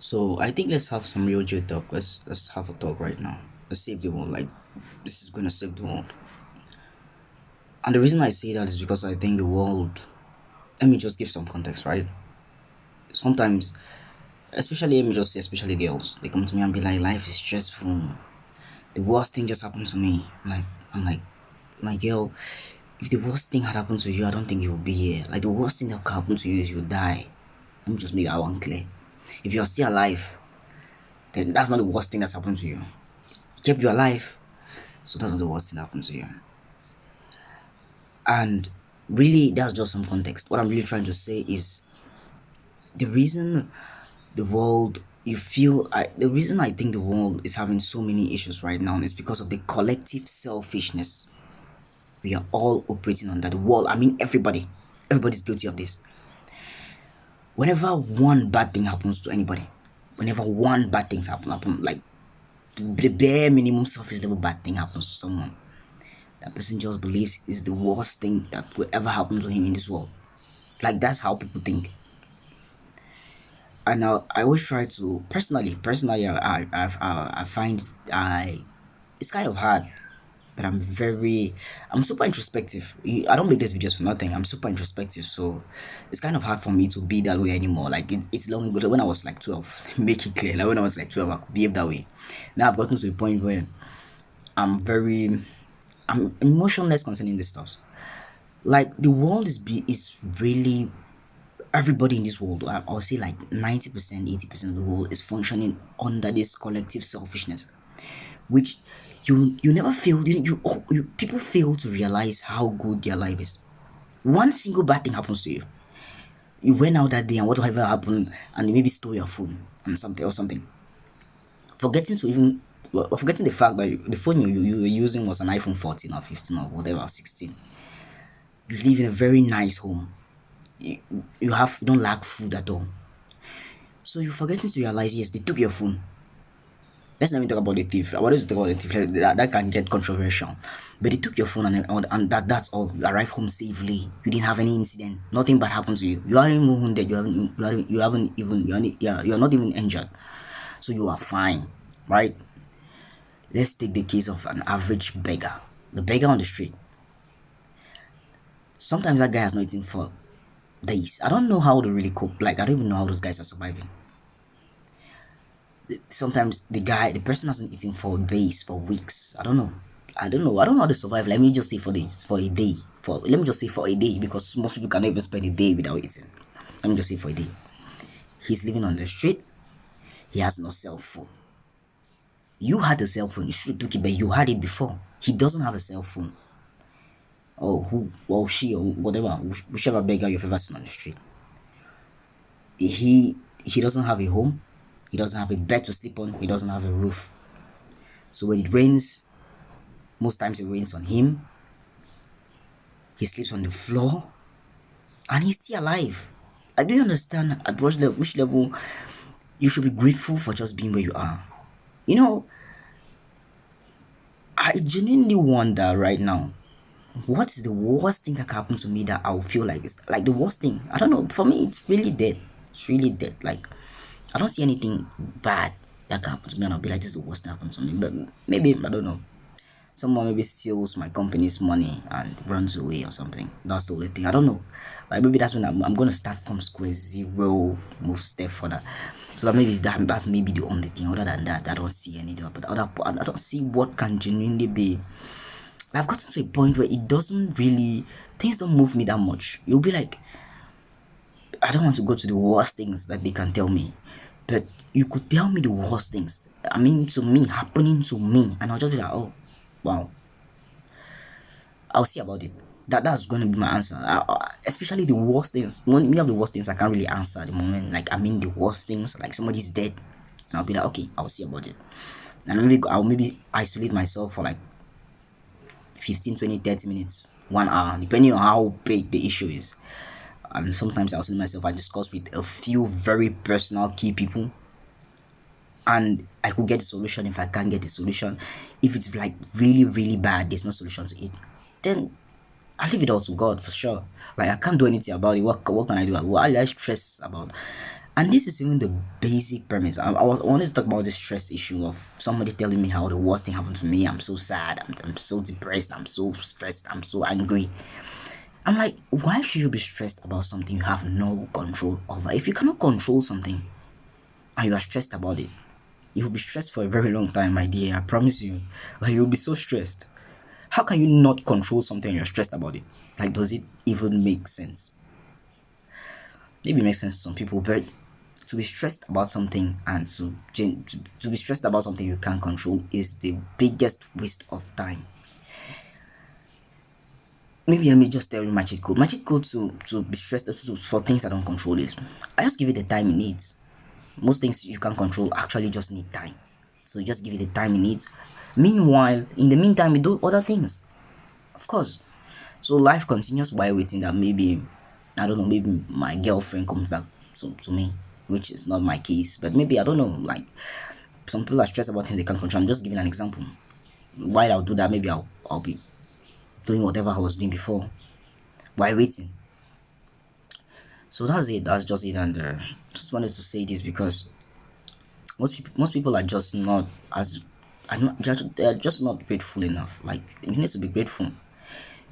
So I think let's have some real J talk. Let's have a talk right now. Let's save the world. Like this is gonna save the world. And the reason I say that is because I think the world. Let me just give some context, right? Sometimes, especially let me just say, especially girls, they come to me and be like, "Life is stressful. The worst thing just happened to me." I'm like, my girl, if the worst thing had happened to you, I don't think you would be here. Like the worst thing that could happen to you is you die. Let me just make that one clear. If you're still alive, then that's not the worst thing that's happened to you. It kept you alive. So that's not the worst thing that happened to you. And really, that's just some context. What I'm really trying to say is the reason the world the reason I think the world is having so many issues right now is because of the collective selfishness. We are all operating under the wall. I mean everybody's guilty of this. Whenever one bad thing happens to anybody, whenever one bad thing happen like the bare minimum surface level bad thing happens to someone, that person just believes is the worst thing that will ever happen to him in this world. Like that's how people think. And now I always try to personally, I find I it's kind of hard, but I'm super introspective. I don't make these videos for nothing. I'm super introspective, so it's kind of hard for me to be that way anymore. Like it's long ago when I was like 12. Make it clear. Like when I was like 12, I could behave that way. Now I've gotten to a point where I'm very I'm emotionless concerning this stuff. Like the world is really everybody in this world. I'll say like 90%, 80% of the world is functioning under this collective selfishness, which you never fail. You people fail to realize how good their life is. One single bad thing happens to you. You went out that day and whatever happened, and you maybe stole your phone and something. Forgetting to even forgetting the fact that the phone you were using was an iPhone 14 or 15 or whatever, 16. You live in a very nice home. You, you don't lack food at all. So you're forgetting to realize, yes, they took your phone. Let's not even talk about the thief. I wanted to talk about the thief. That can get controversial. But they took your phone and that's all. You arrived home safely. You didn't have any incident. Nothing bad happened to you. You aren't even wounded. You haven't even you're not even injured. So you are fine, right? Let's take the case of an average beggar. The beggar on the street. Sometimes that guy has not eaten for days. I don't know how they really cope. Like I don't even know how those guys are surviving. Sometimes the person hasn't eaten for days, for weeks. I don't know how to survive. Let me just say for days, for a day. Let me just say for a day because most people cannot even spend a day without eating. Let me just say for a day. He's living on the street. He has no cell phone. You had a cell phone. You should took it, but you had it before. He doesn't have a cell phone. Or who, or she, or whatever, whichever beggar you've ever seen on the street. He doesn't have a home. He doesn't have a bed to sleep on. He doesn't have a roof. So when it rains, most times it rains on him. He sleeps on the floor, and he's still alive. I do understand at which level you should be grateful for just being where you are. You know, I genuinely wonder right now, what is the worst thing that can happen to me that I'll feel like it's like the worst thing? I don't know. For me, it's really dead. It's really dead. Like I don't see anything bad that can happen to me, and I'll be like, this is the worst thing that happened to me. But maybe I don't know. Someone maybe steals my company's money and runs away or something. That's the only thing. I don't know. Like maybe that's when I'm gonna start from square zero, move step further. So that maybe that's maybe the only thing. Other than that, I don't see any other. But I don't see what can genuinely be. I've gotten to a point where it doesn't really things don't move me that much. You'll be like, I don't want to go to the worst things that they can tell me, but you could tell me the worst things. I mean, to me, happening to me, and I'll just be like, oh, wow, I'll see about it. That's going to be my answer. Especially the worst things. When many of the worst things I can't really answer at the moment. Like I mean the worst things. Like somebody's dead, and I'll be like, okay, I'll see about it. And I'll maybe isolate myself for like 15, 20, 30 minutes, 1 hour, depending on how big the issue is. And sometimes I'll isolate myself. I discuss with a few very personal key people, and I could get a solution. If I can't get a solution, if it's like really, really bad, there's no solution to it, then I leave it all to God for sure. Like I can't do anything about it. What can I do? What I stress about? And this is even the basic premise. I wanted to talk about the stress issue of somebody telling me how the worst thing happened to me. I'm so sad. I'm so depressed. I'm so stressed. I'm so angry. I'm like, why should you be stressed about something you have no control over? If you cannot control something and you are stressed about it, you will be stressed for a very long time, my dear. I promise you. Like, you'll be so stressed. How can you not control something and you're stressed about it? Like, does it even make sense? Maybe it makes sense to some people, but to be stressed about something and to be stressed about something you can't control is the biggest waste of time. Maybe let me just tell you my cheat code. My cheat code to be stressed for things I don't control is I just give it the time it needs. Most things you can control actually just need time. So you just give it the time it needs. Meanwhile, in the meantime, you do other things. Of course. So life continues while waiting that maybe, I don't know, maybe my girlfriend comes back to me, which is not my case. But maybe, I don't know, like some people are stressed about things they can't control. I'm just giving an example. While I'll do that, maybe I'll be doing whatever I was doing before while waiting. So that's it. That's just it. And just wanted to say this because most people are just not as they're just not grateful enough. Like, you need to be grateful. You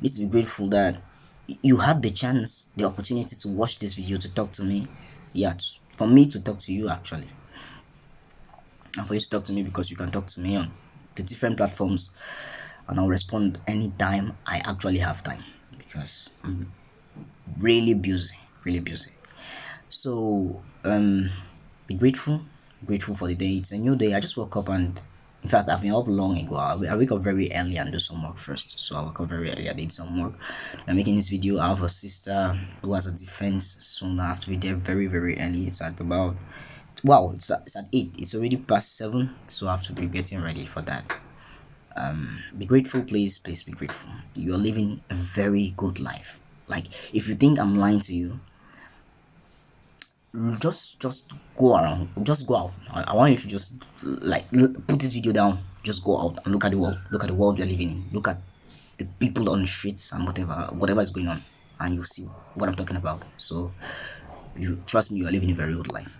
need to be grateful that you had the chance, the opportunity to watch this video, to talk to me. Yeah, for me to talk to you actually, and for you to talk to me because you can talk to me on the different platforms, and I'll respond anytime I actually have time because I'm really busy, really busy. So be grateful, grateful for the day. It's a new day. I just woke up, and in fact I've been up long ago. I wake up very early and do some work first. So I woke up very early. I did some work. I'm making this video. I have a sister who has a defense soon. I have to be there very very early. It's at about, wow, it's at 8. It's already past 7, so I have to be getting ready for that. Be grateful, please be grateful. You are living a very good life. Like, if you think I'm lying to you, just go around, just go out. I want you to just, like, put this video down, just go out and look at the world, you're living in, look at the people on the streets and whatever is going on, and you'll see what I'm talking about. So you trust me, you are living a very good life.